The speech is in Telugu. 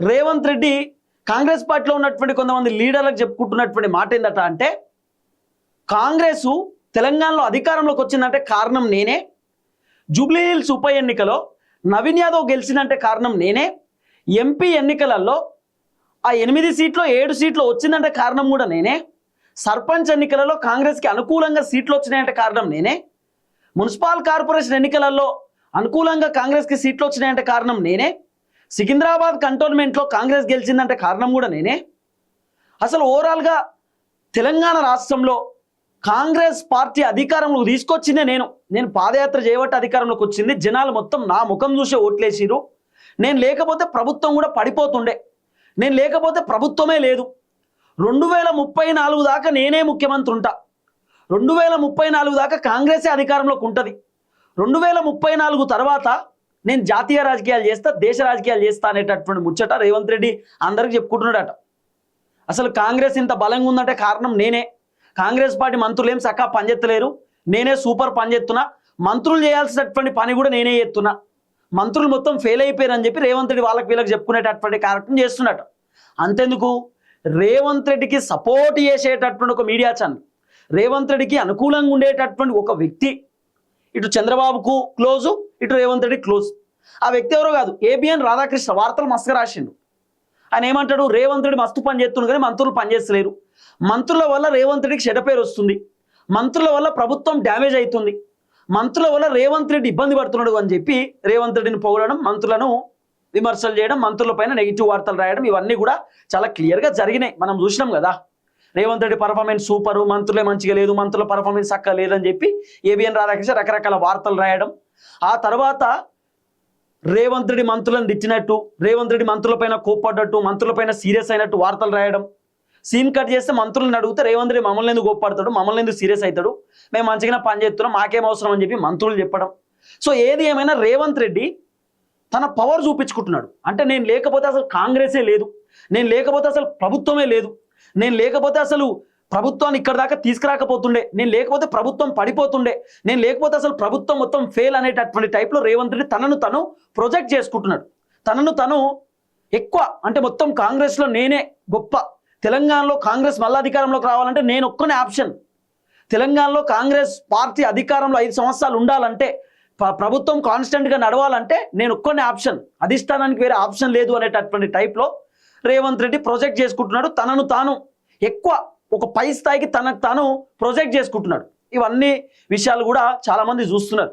రేవంత్ రెడ్డి కాంగ్రెస్ పార్టీలో ఉన్నటువంటి కొంతమంది లీడర్లకు చెప్పుకుంటున్నటువంటి మాట ఏందట అంటే, కాంగ్రెస్ తెలంగాణలో అధికారంలోకి వచ్చిందంటే కారణం నేనే, జూబ్లీ హిల్స్ ఉప ఎన్నికలో నవీన్ యాదవ్ గెలిచిందంటే కారణం నేనే, ఎంపీ ఎన్నికలలో ఆ 8 సీట్లు 7 సీట్లు వచ్చిందంటే కారణం కూడా నేనే, సర్పంచ్ ఎన్నికలలో కాంగ్రెస్కి అనుకూలంగా సీట్లు వచ్చినాయంటే కారణం నేనే, మున్సిపల్ కార్పొరేషన్ ఎన్నికలలో అనుకూలంగా కాంగ్రెస్కి సీట్లు వచ్చినాయంటే కారణం నేనే, సికింద్రాబాద్ కంటోన్మెంట్లో కాంగ్రెస్ గెలిచిందంటే కారణం కూడా నేనే. అసలు ఓవరాల్గా తెలంగాణ రాష్ట్రంలో కాంగ్రెస్ పార్టీ అధికారంలోకి తీసుకొచ్చిందే నేను పాదయాత్ర చేయబట్టి అధికారంలోకి వచ్చింది. జనాలు మొత్తం నా ముఖం చూసే ఓట్లేసిరు. నేను లేకపోతే ప్రభుత్వం కూడా పడిపోతుండే, నేను లేకపోతే ప్రభుత్వమే లేదు. 2034 దాకా నేనే ముఖ్యమంత్రి ఉంటా, 2034 దాకా కాంగ్రెసే అధికారంలోకి ఉంటుంది. 2034 తర్వాత నేను జాతీయ రాజకీయాలు చేస్తా, దేశ రాజకీయాలు చేస్తా అనేటటువంటి ముచ్చట రేవంత్ రెడ్డి అందరికి చెప్పుకుంటున్నాడట. అసలు కాంగ్రెస్ ఇంత బలంగా ఉందంటే కారణం నేనే. కాంగ్రెస్ పార్టీ మంత్రులు ఏం చక్కగా పనిచేస్తలేరు, నేనే సూపర్ పనిచేస్తున్నా, మంత్రులు చేయాల్సినటువంటి పని కూడా నేనే చేస్తున్నా, మంత్రులు మొత్తం ఫెయిల్ అయిపోయారని చెప్పి రేవంత్ రెడ్డి వాళ్ళకి వీళ్ళకి చెప్పుకునేటటువంటి కార్యక్రమం చేస్తున్నట్టు. అంతెందుకు, రేవంత్ రెడ్డికి సపోర్ట్ చేసేటటువంటి ఒక మీడియా ఛానల్, రేవంత్ రెడ్డికి అనుకూలంగా ఉండేటటువంటి ఒక వ్యక్తి, ఇటు చంద్రబాబుకు క్లోజు, ఇటు రేవంత్ రెడ్డి క్లోజ్. ఆ వ్యక్తి ఎవరో కాదు, ఏబిఎన్ రాధాకృష్ణ. వార్తలు మస్తుగా రాసిండు. ఆయన ఏమంటాడు, రేవంత్ రెడ్డి మస్తు పని చేస్తున్నాడు కానీ మంత్రులు పనిచేస్తలేరు, మంత్రుల వల్ల రేవంత్ రెడ్డికి చెడ్డ పేరు వస్తుంది, మంత్రుల వల్ల ప్రభుత్వం డ్యామేజ్ అవుతుంది, మంత్రుల వల్ల రేవంత్ రెడ్డి ఇబ్బంది పడుతున్నాడు అని చెప్పి రేవంత్ రెడ్డిని పొగడడం, మంత్రులను విమర్శలు చేయడం, మంత్రుల పైన నెగిటివ్ వార్తలు రాయడం, ఇవన్నీ కూడా చాలా క్లియర్గా జరిగినాయి. మనం చూసినాం కదా. రేవంత్ రెడ్డి పర్ఫార్మెన్స్ సూపరు, మంత్రులే మంచిగా లేదు, మంత్రుల పర్ఫార్మెన్స్ చక్కగా లేదని చెప్పి ఏబిఎన్ రాధాకృష్ణ రకరకాల వార్తలు రాయడం. ఆ తర్వాత రేవంత్ రెడ్డి మంత్రులను తిట్టినట్టు, రేవంత్ రెడ్డి మంత్రులపైన కోప్పడ్డట్టు, మంత్రులపైన సీరియస్ అయినట్టు వార్తలు రాయడం. సీన్ కట్ చేస్తే మంత్రులను అడిగితే రేవంత్ రెడ్డి మమ్మల్ని ఎందుకు కోప్పడతాడు, మమ్మల్ని ఎందుకు సీరియస్ అవుతాడు, మేము మంచిగా పని చేస్తున్నాం, మాకేం అవసరం అని చెప్పి మంత్రులు చెప్పడం. సో ఏది ఏమైనా రేవంత్ రెడ్డి తన పవర్ చూపించుకుంటున్నాడు. అంటే నేను లేకపోతే అసలు కాంగ్రెసే లేదు, నేను లేకపోతే అసలు ప్రభుత్వమే లేదు, నేను లేకపోతే అసలు ప్రభుత్వాన్ని ఇక్కడ దాకా తీసుకురాకపోతుండే, నేను లేకపోతే ప్రభుత్వం పడిపోతుండే, నేను లేకపోతే అసలు ప్రభుత్వం మొత్తం ఫెయిల్ అనేటటువంటి టైప్లో రేవంత్ రెడ్డి తనను తను ప్రొజెక్ట్ చేసుకుంటున్నాడు. తనను తను ఎక్కువ, అంటే మొత్తం కాంగ్రెస్లో నేనే గొప్ప, తెలంగాణలో కాంగ్రెస్ మళ్ళీ అధికారంలోకి రావాలంటే నేను ఒక్కనే ఆప్షన్, తెలంగాణలో కాంగ్రెస్ పార్టీ అధికారంలో 5 సంవత్సరాలు ఉండాలంటే, ప్రభుత్వం కాన్స్టెంట్గా నడవాలంటే నేను ఒక్కనే ఆప్షన్, అధిష్టానానికి వేరే ఆప్షన్ లేదు అనేటటువంటి టైప్లో రేవంత్ రెడ్డి ప్రొజెక్ట్ చేసుకుంటున్నాడు. తనను తాను ఎక్కువ ఒక పై స్థాయికి తనకు తాను ప్రొజెక్ట్ చేసుకుంటున్నాడు. ఇవన్నీ విషయాలు కూడా చాలామంది చూస్తున్నారు.